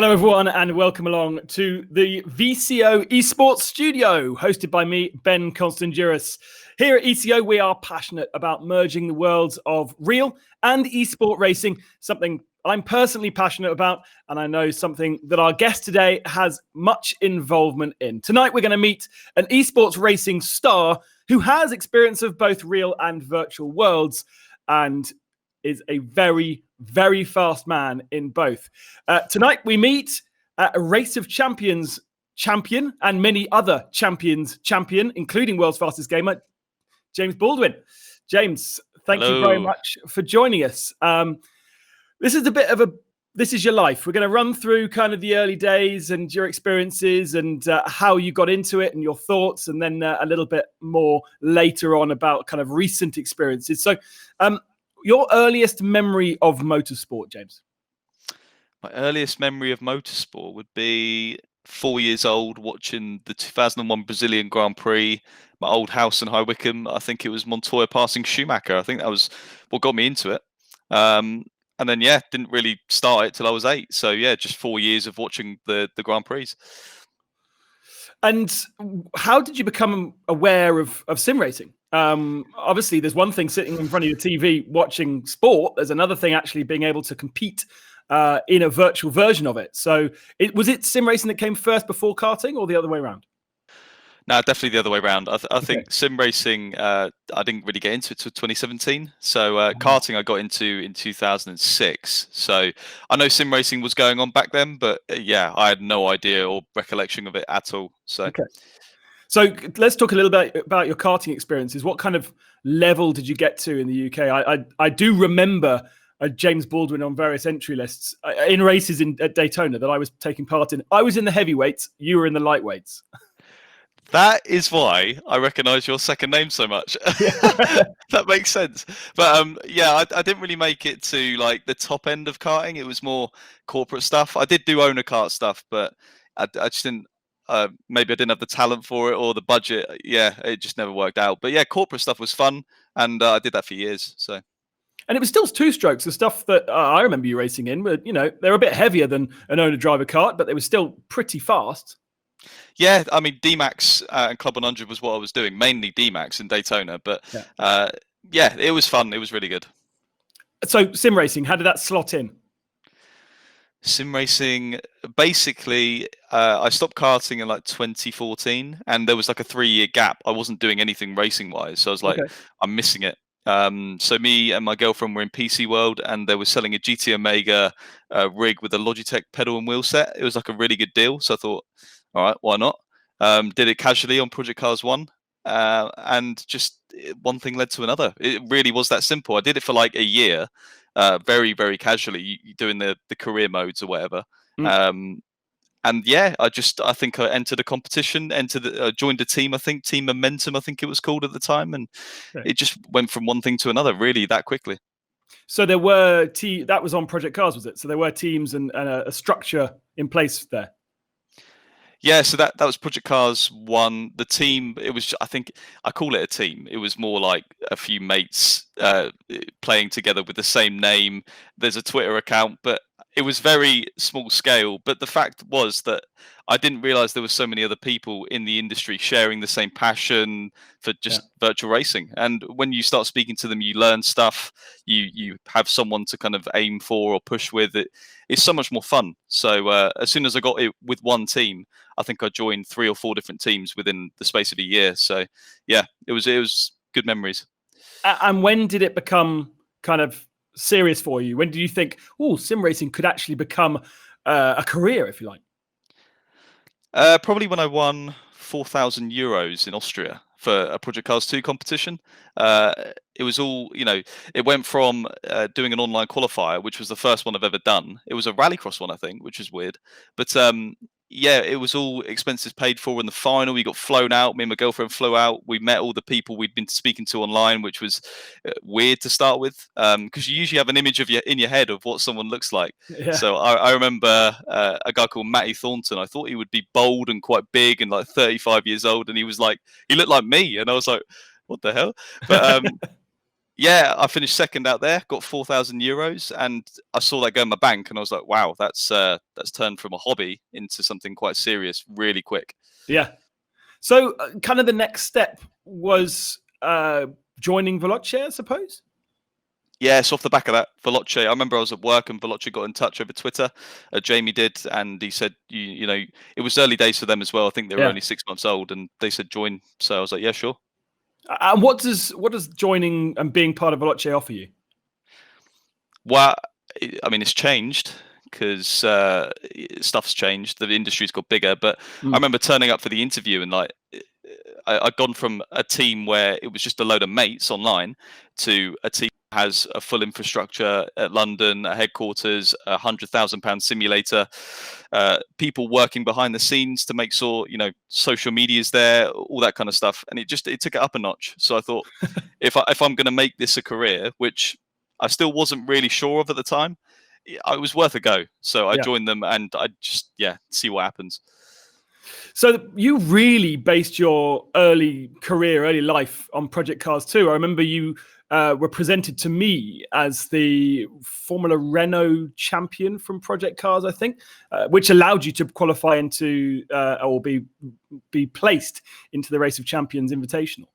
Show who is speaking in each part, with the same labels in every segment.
Speaker 1: Hello everyone and welcome along to the VCO Esports Studio, hosted by me, Ben Constanduros. Here at ECO, we are passionate about merging the worlds of real and esport racing, something I'm personally passionate about, and I know something that our guest today has much involvement in. Tonight, we're going to meet an esports racing star who has experience of both real and virtual worlds, and is a very, very fast man in both. Tonight, we meet a Race of Champions champion and many other champions champion, including World's Fastest Gamer, James Baldwin. James, thank you very much for joining us. This is your life. We're going to run through kind of the early days and your experiences and how you got into it and your thoughts, and then a little bit more later on about kind of recent experiences. So, your earliest memory of motorsport, James?
Speaker 2: My earliest memory of motorsport would be 4 years old, watching the 2001 Brazilian Grand Prix, my old house in High Wycombe. I think it was Montoya passing Schumacher. I think that was what got me into it. And then, didn't really start it till I was 8. So, just 4 years of watching the Grand Prix.
Speaker 1: And how did you become aware of sim racing? Obviously, there's one thing sitting in front of your TV watching sport. There's another thing actually being able to compete in a virtual version of it. So was it sim racing that came first before karting, or the other way around?
Speaker 2: No, definitely the other way around. I think sim racing, I didn't really get into it till 2017. So karting I got into in 2006. So I know sim racing was going on back then, but I had no idea or recollection of it at all.
Speaker 1: So let's talk a little bit about your karting experiences. What kind of level did you get to in the UK? I do remember James Baldwin on various entry lists in races at Daytona that I was taking part in. I was in the heavyweights. You were in the lightweights.
Speaker 2: That is why I recognise your second name so much. That makes sense. But I didn't really make it to like the top end of karting. It was more corporate stuff. I did do owner kart stuff, but I just didn't. Maybe I didn't have the talent for it or the budget. It just never worked out. But corporate stuff was fun, and I did that for years. So.
Speaker 1: And it was still two strokes. The stuff that I remember you racing in, but they're a bit heavier than an owner driver kart, but they were still pretty fast.
Speaker 2: Yeah, I mean, D-Max and Club 100 was what I was doing, mainly D-Max in Daytona. But it was fun. It was really good. So
Speaker 1: sim racing, how did that slot in?
Speaker 2: Sim racing, basically, I stopped karting in like 2014, and there was like a 3-year gap. I wasn't doing anything racing-wise, so I was like, I'm missing it. So me and my girlfriend were in PC World, and they were selling a GT Omega rig with a Logitech pedal and wheel set. It was like a really good deal, so I thought, all right, why not? Did it casually on Project Cars 1, and just one thing led to another. It really was that simple. I did it for like a year, very, very casually, doing the career modes or whatever. And I think I entered a competition, joined a team, I think Team Momentum, I think it was called at the time. And it just went from one thing to another really that quickly.
Speaker 1: So there were that was on Project Cars, was it? So there were teams and a structure in place there.
Speaker 2: Yeah, so that was Project Cars 1. The team, it was, I think, I call it a team. It was more like a few mates playing together with the same name. There's a Twitter account, but it was very small scale. But the fact was that I didn't realize there were so many other people in the industry sharing the same passion for just virtual racing. And when you start speaking to them, you learn stuff. You have someone to kind of aim for or push with. It's so much more fun. So as soon as I got it with one team, I think I joined 3 or 4 different teams within the space of a year. So it was good memories.
Speaker 1: And when did it become kind of serious for you? When did you think, sim racing could actually become a career, if you like?
Speaker 2: Probably when I won €4,000 in Austria for a Project Cars 2 competition. It was all, it went from doing an online qualifier, which was the first one I've ever done. It was a rallycross one, I think, which is weird. But it was all expenses paid for in the final. We got flown out. Me and my girlfriend flew out. We met all the people we'd been speaking to online, which was weird to start with, because you usually have an image in your head of what someone looks like. Yeah. So I remember a guy called Matty Thornton. I thought he would be bold and quite big and like 35 years old, and he looked like me, and I was like, what the hell? But Yeah, I finished second out there, got €4,000, and I saw that go in my bank, and I was like, "Wow, that's turned from a hobby into something quite serious really quick."
Speaker 1: Yeah. So, kind of the next step was joining Veloce, I suppose.
Speaker 2: Yeah, so off the back of that, Veloce, I remember I was at work and Veloce got in touch over Twitter. Jamie did, and he said, you know, it was early days for them as well. I think they were only 6 months old, and they said join. So I was like, yeah, sure.
Speaker 1: And what does joining and being part of Veloce offer you?
Speaker 2: Well, I mean, it's changed because stuff's changed. The industry's got bigger. But I remember turning up for the interview and like I'd gone from a team where it was just a load of mates online to a team that has a full infrastructure at London, a headquarters, £100,000 simulator, people working behind the scenes to make sure, you know, social media is there, all that kind of stuff. And it took it up a notch. So I thought, if I'm going to make this a career, which I still wasn't really sure of at the time, it was worth a go. So I joined them, and I just see what happens.
Speaker 1: So you really based your early life on Project Cars 2. I remember you were presented to me as the Formula Renault champion from Project Cars, I think, which allowed you to qualify into or be placed into the Race of Champions Invitational.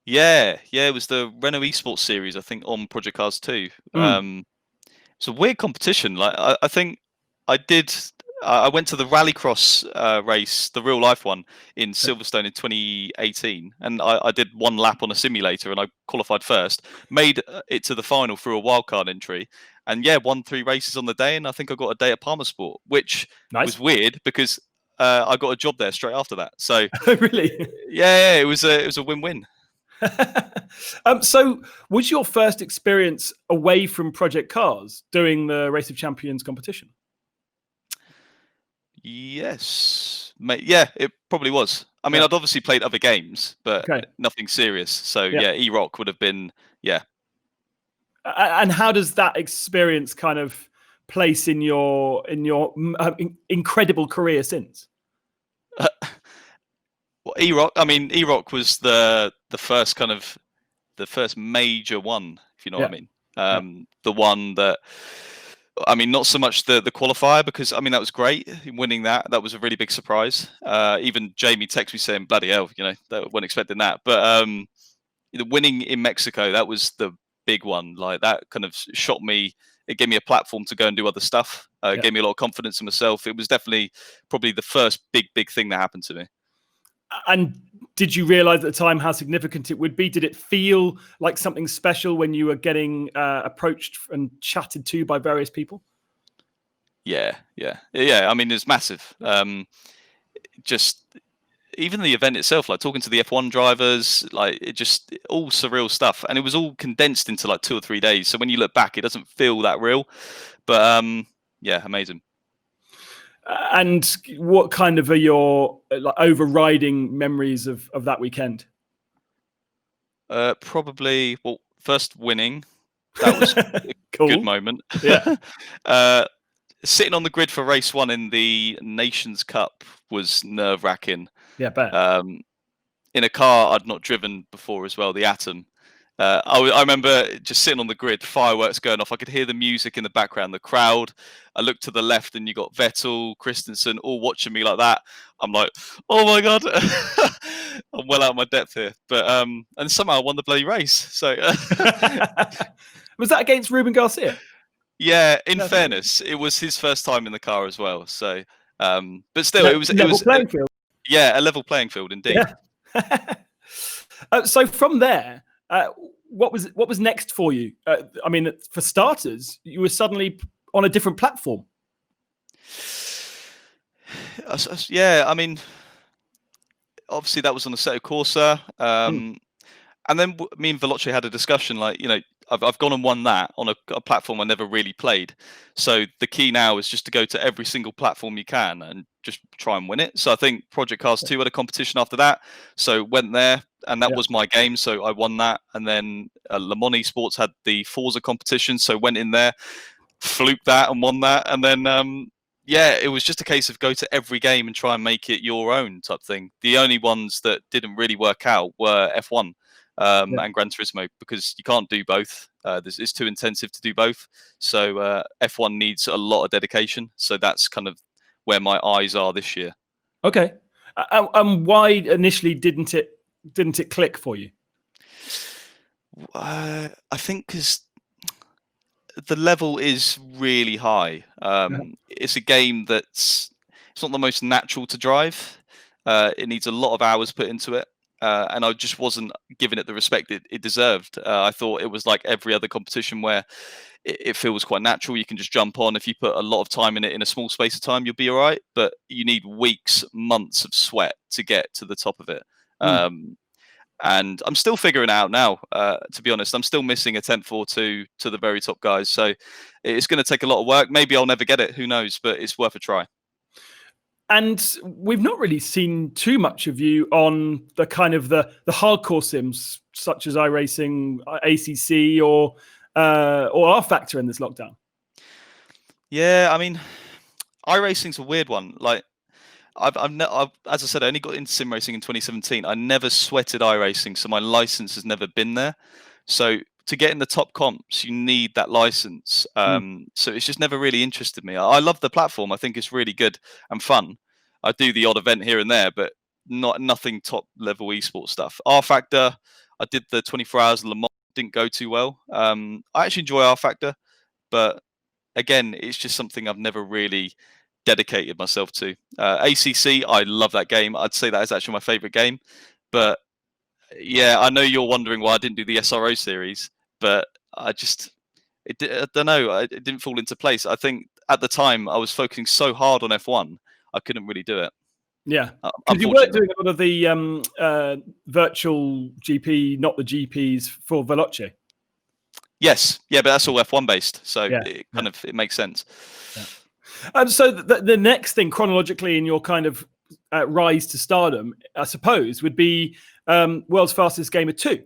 Speaker 2: Yeah, it was the Renault Esports series, I think, on Project Cars 2. It's a weird competition. Like I think I went to the Rallycross race, the real life one, in Silverstone in 2018, and I did one lap on a simulator, and I qualified first, made it to the final through a wildcard entry, and won 3 races on the day, and I think I got a day at Palmer Sport, which was weird because I got a job there straight after that. So
Speaker 1: really,
Speaker 2: it was a win-win.
Speaker 1: So was your first experience away from Project Cars doing the Race of Champions competition?
Speaker 2: Yes, mate. Yeah, it probably was. I mean, I'd obviously played other games, but nothing serious. So E-Rock would have been,
Speaker 1: And how does that experience kind of place in your incredible career since?
Speaker 2: Well, E-Rock. I mean, E-Rock was the first kind of the first major one, if you know what I mean. The one that, I mean, not so much the qualifier, because I mean that was great, winning that was a really big surprise. Even Jamie texted me saying, bloody hell, you know, they weren't expecting that. But the winning in Mexico, that was the big one. Like that kind of shot me. It gave me a platform to go and do other stuff. It gave me a lot of confidence in myself. It was definitely probably the first big thing that happened to me.
Speaker 1: And did you realize at the time how significant it would be? Did it feel like something special when you were getting approached and chatted to by various people?
Speaker 2: Yeah. I mean, it's massive. Just even the event itself, like talking to the F1 drivers, like all surreal stuff, and it was all condensed into like 2 or 3 days. So when you look back, it doesn't feel that real, but amazing.
Speaker 1: And what kind of are your overriding memories of that weekend?
Speaker 2: Probably, well, first winning. That was a good moment. Sitting on the grid for race 1 in the Nations Cup was nerve-wracking.
Speaker 1: Yeah, bet.
Speaker 2: In a car I'd not driven before as well, the Atom. I remember just sitting on the grid, fireworks going off. I could hear the music in the background, the crowd. I looked to the left, and you got Vettel, Christensen, all watching me like that. I'm like, oh my god, I'm well out of my depth here. But and somehow I won the bloody race. So
Speaker 1: was that against Ruben Garcia?
Speaker 2: Yeah, in fairness, it was his first time in the car as well. So, but still, it was
Speaker 1: playing field.
Speaker 2: Yeah, a level playing field indeed.
Speaker 1: Yeah. So from there, what was next for you? I mean, for starters, you were suddenly on a different platform.
Speaker 2: Yeah, I mean, obviously that was on the Assetto Corsa, and then me and Veloce had a discussion. Like, you know, I've gone and won that on a platform I never really played. So the key now is just to go to every single platform you can and just try and win it. So I think Project Cars 2 had a competition after that. So went there, and that was my game. So I won that. And then Le Mans Esports had the Forza competition. So went in there, fluked that and won that. And then, it was just a case of go to every game and try and make it your own type thing. The only ones that didn't really work out were F1. and Gran Turismo, because you can't do both. It's too intensive to do both. So F1 needs a lot of dedication. So that's kind of where my eyes are this year.
Speaker 1: Okay. And why initially didn't it click for you?
Speaker 2: I think because the level is really high. It's a game it's not the most natural to drive. It needs a lot of hours put into it. And I just wasn't giving it the respect it deserved. I thought it was like every other competition where it feels quite natural. You can just jump on. If you put a lot of time in it in a small space of time, you'll be all right. But you need weeks, months of sweat to get to the top of it. And I'm still figuring it out now, to be honest. I'm still missing a tenth or two to the very top guys. So it's going to take a lot of work. Maybe I'll never get it. Who knows? But it's worth a try.
Speaker 1: And we've not really seen too much of you on the kind of the hardcore sims, such as iRacing, ACC, or R Factor in this lockdown.
Speaker 2: Yeah, I mean, iRacing's a weird one. Like, I've as I said, I only got into sim racing in 2017. I never sweated iRacing, so my license has never been there. So to get in the top comps, you need that license. So it's just never really interested me. I love the platform. I think it's really good and fun. I do the odd event here and there, but nothing top level esports stuff. R Factor, I did the 24 hours of Le Mans, didn't go too well. I actually enjoy R Factor, but again, it's just something I've never really dedicated myself to. ACC, I love that game. I'd say that is actually my favorite game. But yeah, I know you're wondering why I didn't do the SRO series, but I don't know. It didn't fall into place. I think at the time I was focusing so hard on F1, I couldn't really do it.
Speaker 1: Yeah, because you weren't doing a lot of the virtual GP, not the GPs for Veloce.
Speaker 2: Yes, yeah, but that's all F1 based, so it makes sense.
Speaker 1: Yeah. So the next thing chronologically in your kind of rise to stardom, I suppose, would be World's Fastest Gamer 2.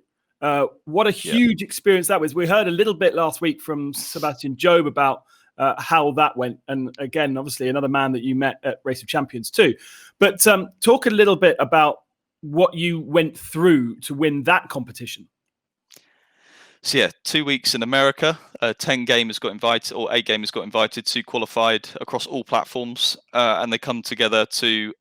Speaker 1: What a huge experience that was. We heard a little bit last week from Sebastian Job about how that went. And again, obviously, another man that you met at Race of Champions too. But talk a little bit about what you went through to win that competition.
Speaker 2: So yeah, 2 weeks in America, 10 gamers got invited, or 8 gamers got invited to qualified across all platforms, and they come together to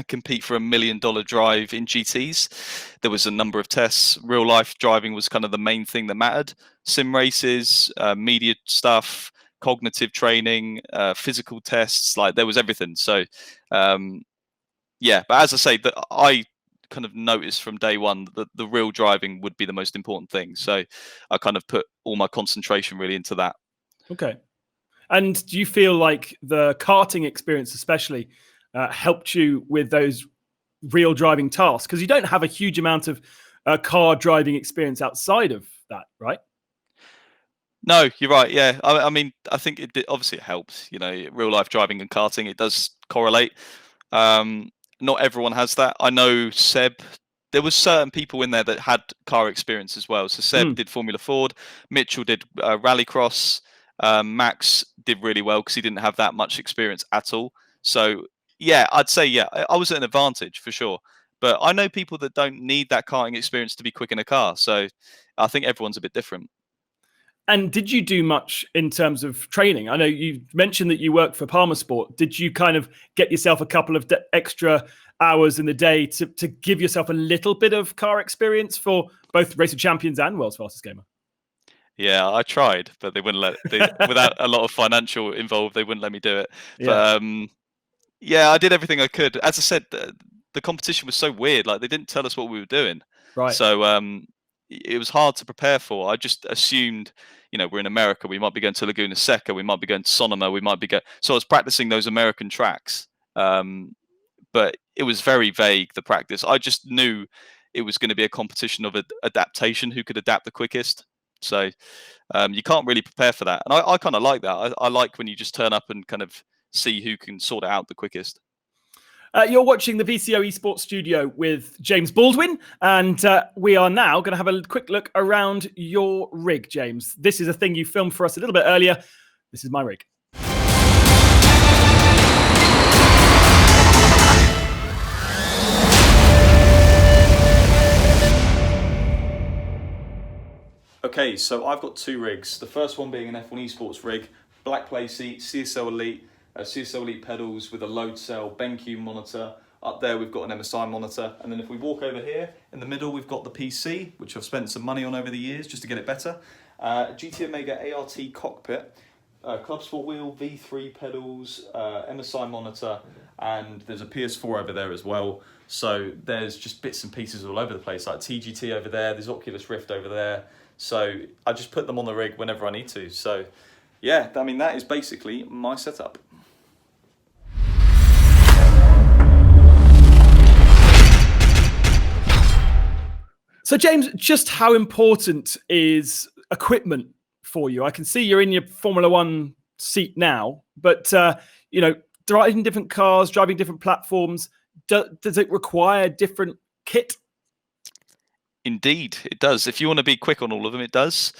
Speaker 2: compete for $1 million drive in GTs. There was a number of tests. Real life driving was kind of the main thing that mattered. Sim races, media stuff, cognitive training, physical tests, like there was everything. So yeah, but as I say, that I kind of noticed from day one that the real driving would be the most important thing. So I kind of put all my concentration really into that.
Speaker 1: Okay. And do you feel like the karting experience especially helped you with those real driving tasks? Because you don't have a huge amount of car driving experience outside of that, right?
Speaker 2: No, you're right. Yeah, I mean, I think obviously it helps. You know, real life driving and karting, it does correlate. Not everyone has that. I know Seb. There was certain people in there that had car experience as well. So Seb did Formula Ford, Mitchell did Rallycross, Max did really well because he didn't have that much experience at all. So yeah, I'd say I was at an advantage for sure. But I know people that don't need that karting experience to be quick in a car. So I think everyone's a bit different.
Speaker 1: And did you do much in terms of training? I know you mentioned that you worked for Palmer Sport. Did you kind of get yourself a couple of extra hours in the day to give yourself a little bit of car experience for both Race of Champions and World's Fastest Gamer?
Speaker 2: Yeah, I tried, but they wouldn't without a lot of financial involved, they wouldn't let me do it.
Speaker 1: Yeah.
Speaker 2: But yeah, I did everything I could. As I said, the competition was so weird. Like they didn't tell us what we were doing.
Speaker 1: Right.
Speaker 2: So it was hard to prepare for. I just assumed, you know, we're in America. We might be going to Laguna Seca. We might be going to Sonoma. We might be going. So I was practicing those American tracks, but it was very vague, the practice. I just knew it was going to be a competition of adaptation. Who could adapt the quickest? So you can't really prepare for that. And I kind of like that. I like when you just turn up and kind of see who can sort it out the quickest.
Speaker 1: You're watching the VCO Esports Studio with James Baldwin, and we are now going to have a quick look around your rig, James. This is a thing you filmed for us a little bit earlier. This is my rig.
Speaker 2: Okay, so I've got 2 rigs. The first one being an F1 Esports rig, black play seat, CSL Elite pedals with a load cell, BenQ monitor. Up there we've got an MSI monitor, and then if we walk over here, in the middle we've got the PC, which I've spent some money on over the years just to get it better. GT Omega ART cockpit, Club Sport wheel, V3 pedals, MSI monitor, and there's a PS4 over there as well. So there's just bits and pieces all over the place, like TGT over there, there's Oculus Rift over there. So I just put them on the rig whenever I need to. So yeah, I mean, that is basically my setup.
Speaker 1: So James, just how important is equipment for you? I can see you're in your Formula One seat now, but driving different cars, driving different platforms, does it require different kit?
Speaker 2: Indeed, it does. If you want to be quick on all of them, it does.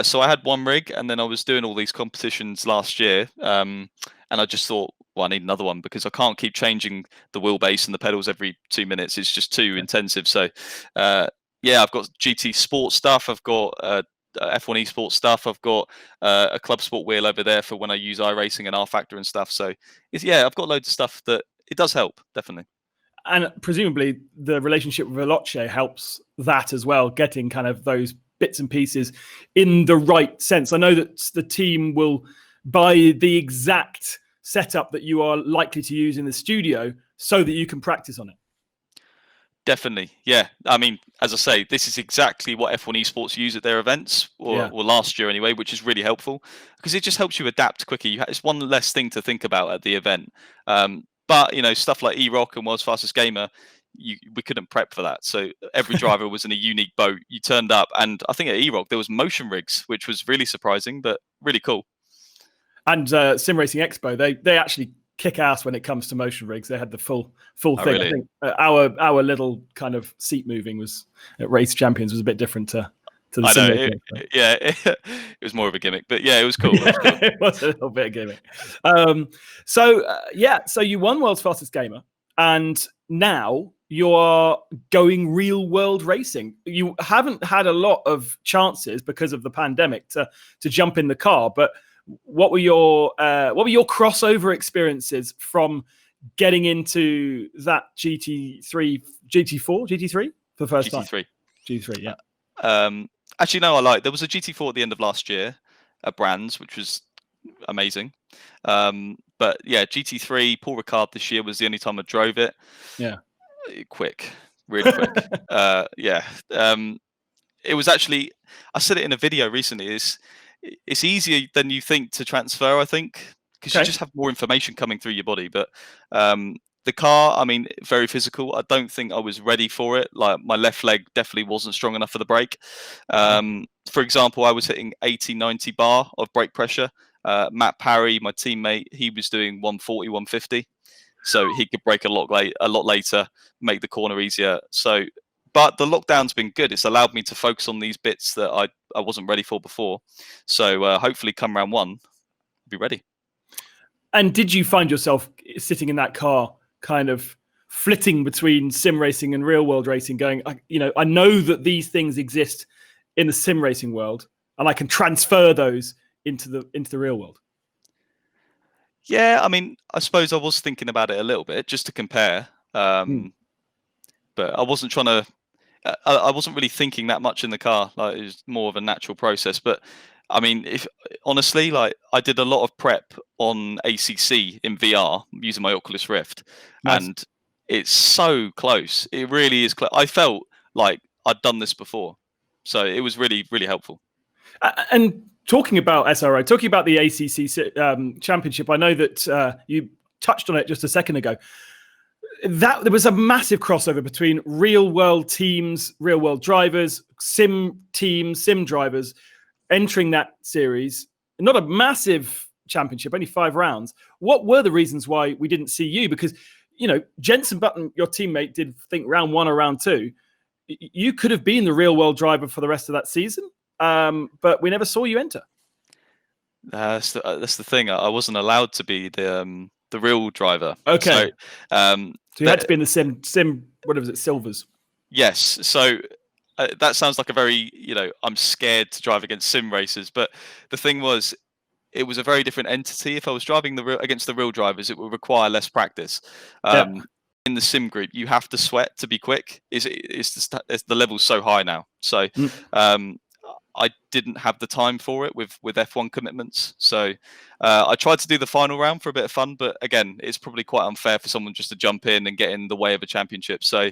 Speaker 2: So I had 1 rig, and then I was doing all these competitions last year, and I just thought, well, I need another one because I can't keep changing the wheelbase and the pedals every 2 minutes. It's just too intensive. So yeah, I've got GT Sport stuff. I've got F1 Esports stuff. I've got a Club Sport wheel over there for when I use iRacing and R Factor and stuff. So yeah, I've got loads of stuff that it does help, definitely.
Speaker 1: And presumably the relationship with Veloce helps that as well, getting kind of those bits and pieces in the right sense. I know that the team will buy the exact setup that you are likely to use in the studio so that you can practice on it.
Speaker 2: Definitely, yeah. I mean, as I say, this is exactly what F1 Esports use at their events, or last year anyway, which is really helpful because it just helps you adapt quicker. It's one less thing to think about at the event. But stuff like E-Rock and World's Fastest Gamer, we couldn't prep for that. So every driver was in a unique boat. You turned up, and I think at E-Rock there was motion rigs, which was really surprising, but really cool.
Speaker 1: And Sim Racing Expo, they actually kick ass when it comes to motion rigs. They had the full thing.
Speaker 2: Really?
Speaker 1: I think our little kind of seat moving was at Race Champions was a bit different to the
Speaker 2: I
Speaker 1: Sim
Speaker 2: know,
Speaker 1: Racing Expo.
Speaker 2: Yeah, it was more of a gimmick, but yeah, it was cool.
Speaker 1: It was a little bit of gimmick. So you won World's Fastest Gamer, and now you're going real world racing. You haven't had a lot of chances because of the pandemic to jump in the car, but what were your crossover experiences from getting into that GT3 for the first time? GT3, yeah.
Speaker 2: Actually, no, there was a GT4 at the end of last year at Brands, which was amazing. But yeah, GT3, Paul Ricard this year was the only time I drove it.
Speaker 1: Yeah.
Speaker 2: Quick, really quick. Yeah. It was actually, I said it in a video recently, it's easier than you think to transfer, I think, because you just have more information coming through your body. But the car, I mean, very physical. I don't think I was ready for it. Like, my left leg definitely wasn't strong enough for the brake. For example, I was hitting 80, 90 bar of brake pressure. Matt Parry, my teammate, he was doing 140, 150. So he could brake a lot later, make the corner easier. But the lockdown's been good. It's allowed me to focus on these bits that I wasn't ready for before. So hopefully come round 1, I'll be ready.
Speaker 1: And did you find yourself sitting in that car kind of flitting between sim racing and real world racing, going, I know that these things exist in the sim racing world and I can transfer those into the real world?
Speaker 2: Yeah, I mean, I suppose I was thinking about it a little bit just to compare. But I wasn't trying to I wasn't really thinking that much in the car. Like, it was more of a natural process. But I mean, if honestly, like, I did a lot of prep on ACC in VR using my Oculus Rift, and it's so close. It really is close. I felt like I'd done this before, so it was really, really helpful.
Speaker 1: And talking about SRO, talking about the ACC championship, I know that you touched on it just a second ago. That there was a massive crossover between real world teams, real world drivers, sim teams, sim drivers entering that series. Not a massive championship, only 5 rounds. What were the reasons why we didn't see you? Because, Jenson Button, your teammate, did think round 1 or round 2. You could have been the real world driver for the rest of that season, but we never saw you enter.
Speaker 2: That's the thing. I wasn't allowed to be the real driver.
Speaker 1: Okay. So you had to be in the sim. What was it? Silvers.
Speaker 2: Yes. So that sounds like a very, I'm scared to drive against sim racers. But the thing was, it was a very different entity. If I was driving against the real drivers, it would require less practice. In the sim group, you have to sweat to be quick. The level's so high now. So I didn't have the time for it with F1 commitments. So I tried to do the final round for a bit of fun, but again, it's probably quite unfair for someone just to jump in and get in the way of a championship. So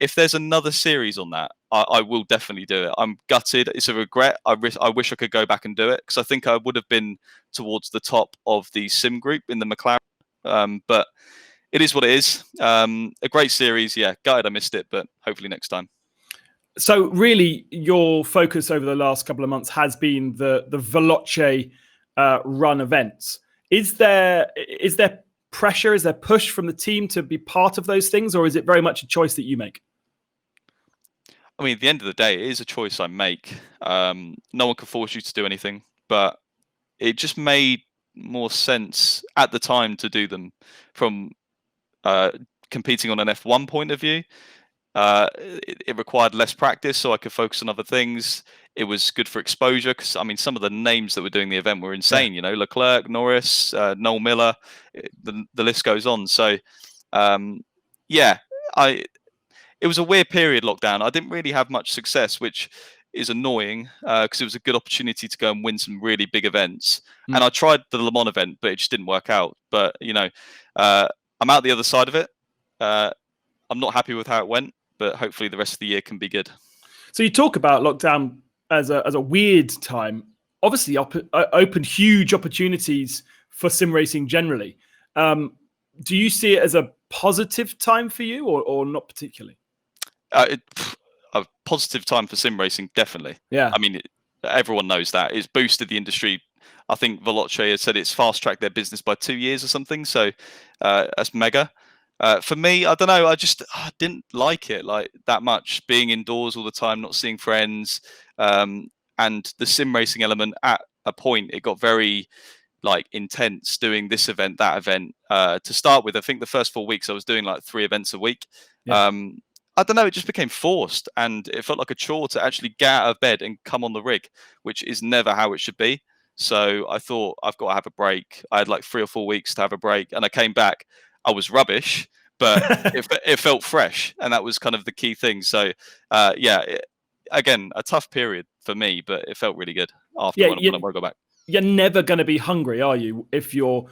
Speaker 2: if there's another series on that, I will definitely do it. I'm gutted. It's a regret. I wish I could go back and do it, because I think I would have been towards the top of the sim group in the McLaren. But it is what it is. A great series. Yeah, gutted I missed it, but hopefully next time.
Speaker 1: So really, your focus over the last couple of months has been the Veloce run events. Is there pressure? Is there push from the team to be part of those things, or is it very much a choice that you make?
Speaker 2: I mean, at the end of the day, it is a choice I make. No one can force you to do anything, but it just made more sense at the time to do them from competing on an F1 point of view. It required less practice, so I could focus on other things. It was good for exposure, because I mean, some of the names that were doing the event were insane. You know, Leclerc, Norris, Noel Miller. The list goes on. So, it was a weird period, lockdown. I didn't really have much success, which is annoying, because it was a good opportunity to go and win some really big events. And I tried the Le Mans event, but it just didn't work out. But I'm out the other side of it. I'm not happy with how it went, but hopefully the rest of the year can be good.
Speaker 1: So you talk about lockdown as a weird time. Obviously, opened huge opportunities for sim racing generally. Do you see it as a positive time for you, or not particularly?
Speaker 2: A positive time for sim racing, definitely.
Speaker 1: Yeah.
Speaker 2: I mean, everyone knows that. It's boosted the industry. I think Veloce has said it's fast-tracked their business by 2 years or something. So that's mega. For me, I don't know. I didn't like it like that much, being indoors all the time, not seeing friends, and the sim racing element. At a point, it got very intense doing this event, that event. To start with, I think the first 4 weeks I was doing 3 events a week. Yeah. I don't know. It just became forced, and it felt like a chore to actually get out of bed and come on the rig, which is never how it should be. So I thought, I've got to have a break. I had 3 or 4 weeks to have a break, and I came back. I was rubbish, but it felt fresh, and that was kind of the key thing. So, again, a tough period for me, but it felt really good after when I got back.
Speaker 1: You're never going to be hungry, are you, if you're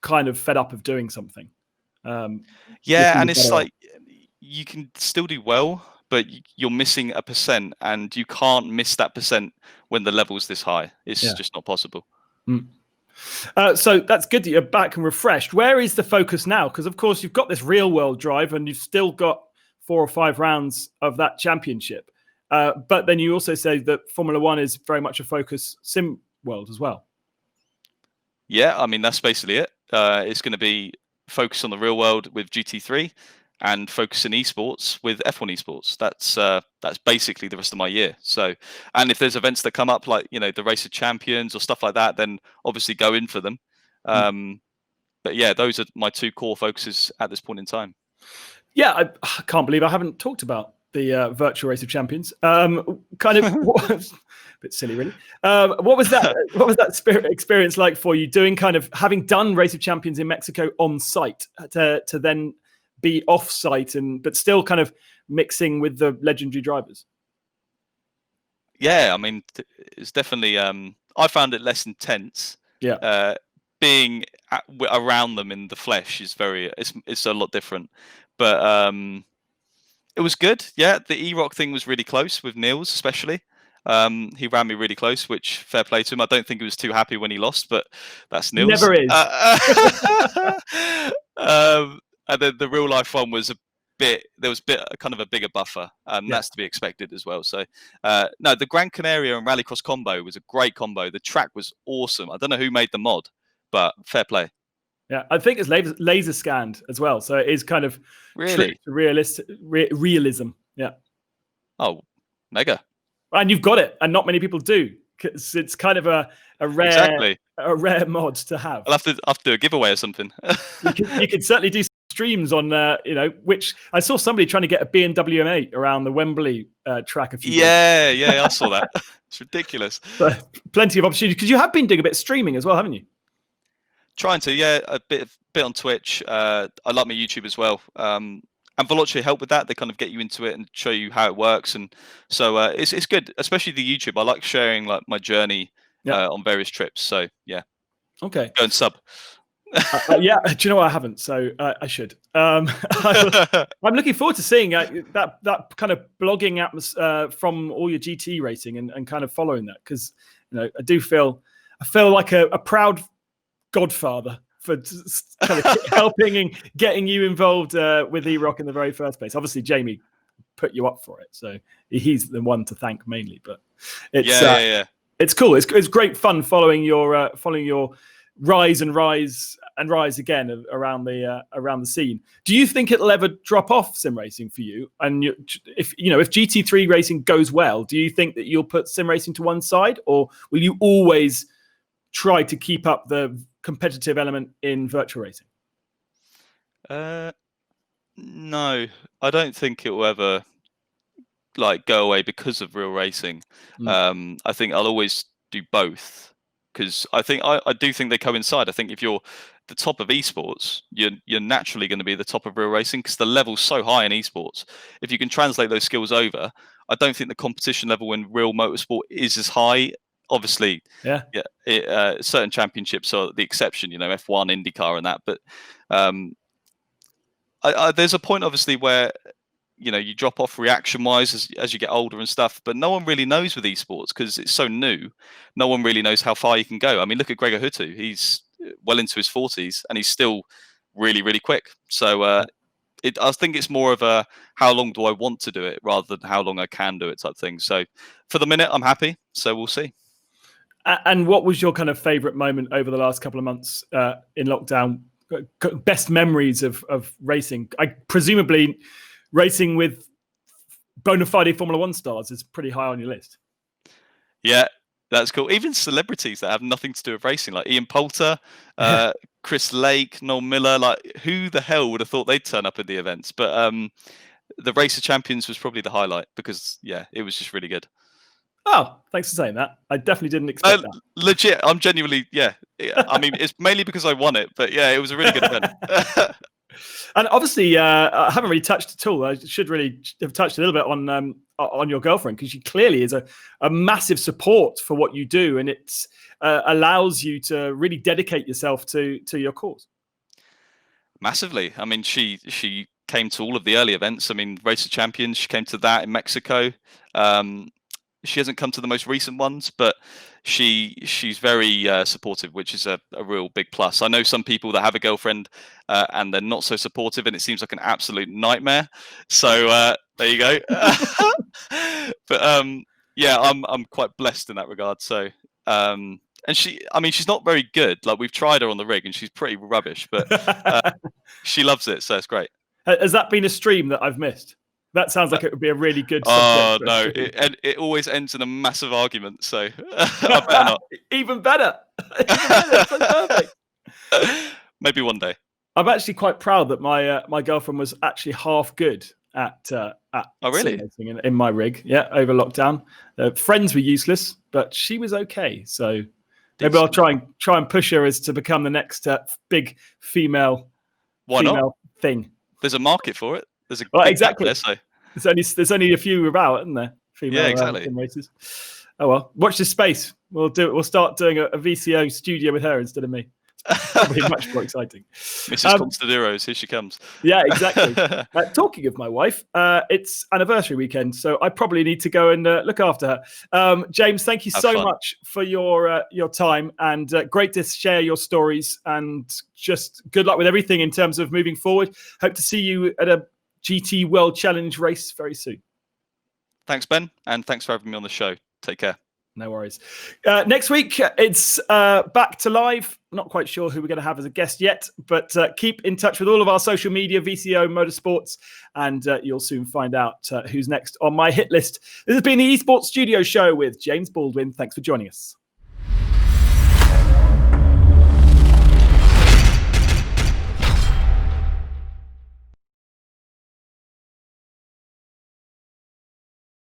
Speaker 1: kind of fed up of doing something?
Speaker 2: And it's you can still do well, but you're missing a percent, and you can't miss that percent when the level's this high. It's just not possible.
Speaker 1: So that's good that you're back and refreshed. Where is the focus now? Because, of course, you've got this real world drive, and you've still got 4 or 5 rounds of that championship. But then you also say that Formula One is very much a focus sim world as well.
Speaker 2: Yeah, I mean, that's basically it. It's going to be focus on the real world with GT3, and focus in esports with F1 esports. That's basically the rest of my year. So, and if there's events that come up, like the Race of Champions or stuff like that, then obviously go in for them. But yeah, those are my 2 core focuses at this point in time. Yeah,
Speaker 1: I can't believe I haven't talked about the virtual Race of Champions. Kind of a bit silly, really. What was that experience like for you, doing having done Race of Champions in Mexico on site to then be off site, but still kind of mixing with the legendary drivers?
Speaker 2: Yeah, I mean, it's definitely. I found it less intense.
Speaker 1: Yeah.
Speaker 2: Being around them in the flesh is it's a lot different, but it was good. Yeah, the E-Rock thing was really close with Niels, especially. He ran me really close, which fair play to him. I don't think he was too happy when he lost, but that's Niels.
Speaker 1: Never is.
Speaker 2: And then the real life one was there was kind of a bigger buffer. That's to be expected as well. So no, the Gran Canaria and Rallycross combo was a great combo. The track was awesome. I don't know who made the mod, but fair play.
Speaker 1: Yeah, I think it's laser scanned as well, so it is kind of
Speaker 2: really
Speaker 1: realism. Yeah.
Speaker 2: Oh, mega.
Speaker 1: And you've got it, and not many people do, because it's kind of a rare mod to have.
Speaker 2: I'll have to do a giveaway or something.
Speaker 1: You could certainly do streams on, which I saw somebody trying to get a BMW M8 around the Wembley track a few days.
Speaker 2: Yeah, I saw that. It's ridiculous.
Speaker 1: But plenty of opportunity, because you have been doing a bit of streaming as well, haven't you?
Speaker 2: Trying to, yeah, a bit on Twitch. I like my YouTube as well. And Veloce help with that. They kind of get you into it and show you how it works, and so it's good, especially the YouTube. I like sharing like my journey on various trips. So yeah,
Speaker 1: okay,
Speaker 2: go and sub.
Speaker 1: Yeah, do you know what? I haven't, so I should. I'm looking forward to seeing that kind of blogging atmosphere from all your GT racing and kind of following that, because I feel like a proud godfather for kind of helping and getting you involved with E-Rock in the very first place. Obviously, Jamie put you up for it, so he's the one to thank mainly. But it's it's cool. It's great fun following your rise again around the scene. Do you think it'll ever drop off sim racing for you? And if GT3 racing goes well, do you think that you'll put sim racing to one side, or will you always try to keep up the competitive element in virtual racing?
Speaker 2: No, I don't think it will ever go away because of real racing. I think I'll always do both, because I do think they coincide. I think if you're the top of esports, you're naturally going to be the top of real racing, because the level's so high in esports. If you can translate those skills over, I don't think the competition level in real motorsport is as high. Obviously, certain championships are the exception, F1, IndyCar, and that. But there's a point, obviously, where you drop off reaction-wise as you get older and stuff. But no one really knows with esports, because it's so new. No one really knows how far you can go. I mean, look at Gregor Hutu. He's well into his 40s, and he's still really, really quick. So I think it's more of a how long do I want to do it rather than how long I can do it type thing. So for the minute, I'm happy. So we'll see.
Speaker 1: And what was your kind of favorite moment over the last couple of months in lockdown? Best memories of racing? Presumably racing with bona fide Formula One stars is pretty high on your list.
Speaker 2: Yeah, that's cool. Even celebrities that have nothing to do with racing, like Ian Poulter, Chris Lake, Noel Miller. Like, who the hell would have thought they'd turn up at the events? But the Race of Champions was probably the highlight, because it was just really good.
Speaker 1: Oh, thanks for saying that. I definitely didn't expect that.
Speaker 2: Legit, I'm genuinely, I mean, it's mainly because I won it, but it was a really good event.
Speaker 1: And obviously, I haven't really touched at all. I should really have touched a little bit on your girlfriend, because she clearly is a massive support for what you do, and it allows you to really dedicate yourself to your cause. Massively.
Speaker 2: I mean, she came to all of the early events. I mean, Race of Champions, she came to that in Mexico. She hasn't come to the most recent ones, but she's very supportive, which is a real big plus. I know some people that have a girlfriend and they're not so supportive, and it seems like an absolute nightmare. So there you go. But I'm quite blessed in that regard. So and she's not very good. Like, we've tried her on the rig, and she's pretty rubbish, but she loves it, so it's great.
Speaker 1: Has that been a stream that I've missed? That sounds like it would be a really good subject.
Speaker 2: Oh, no. It always ends in a massive argument, so I better not.
Speaker 1: Even better. That's perfect.
Speaker 2: Maybe one day.
Speaker 1: I'm actually quite proud that my girlfriend was actually half good at
Speaker 2: really?
Speaker 1: in my rig. Yeah, over lockdown. Friends were useless, but she was okay. So maybe I'll try and push her as to become the next big female thing.
Speaker 2: There's a market for it. There's a
Speaker 1: exactly.
Speaker 2: There, so.
Speaker 1: There's only a few about, isn't there? Female
Speaker 2: exactly.
Speaker 1: Races. Oh well, watch this space. We'll start doing a VCO studio with her instead of me. It's probably much more exciting.
Speaker 2: Mrs. Constanduros, here she comes.
Speaker 1: Yeah, exactly. Talking of my wife, it's anniversary weekend, so I probably need to go and look after her. James, thank you so much for your time, and great to share your stories, and just good luck with everything in terms of moving forward. Hope to see you at a GT World Challenge race very soon.
Speaker 2: Thanks, Ben, and thanks for having me on the show. Take care.
Speaker 1: No worries. Next week, it's back to live. Not quite sure who we're going to have as a guest yet, but keep in touch with all of our social media, VCO Motorsports, and you'll soon find out who's next on my hit list. This has been the Esports Studio Show with James Baldwin. Thanks for joining us.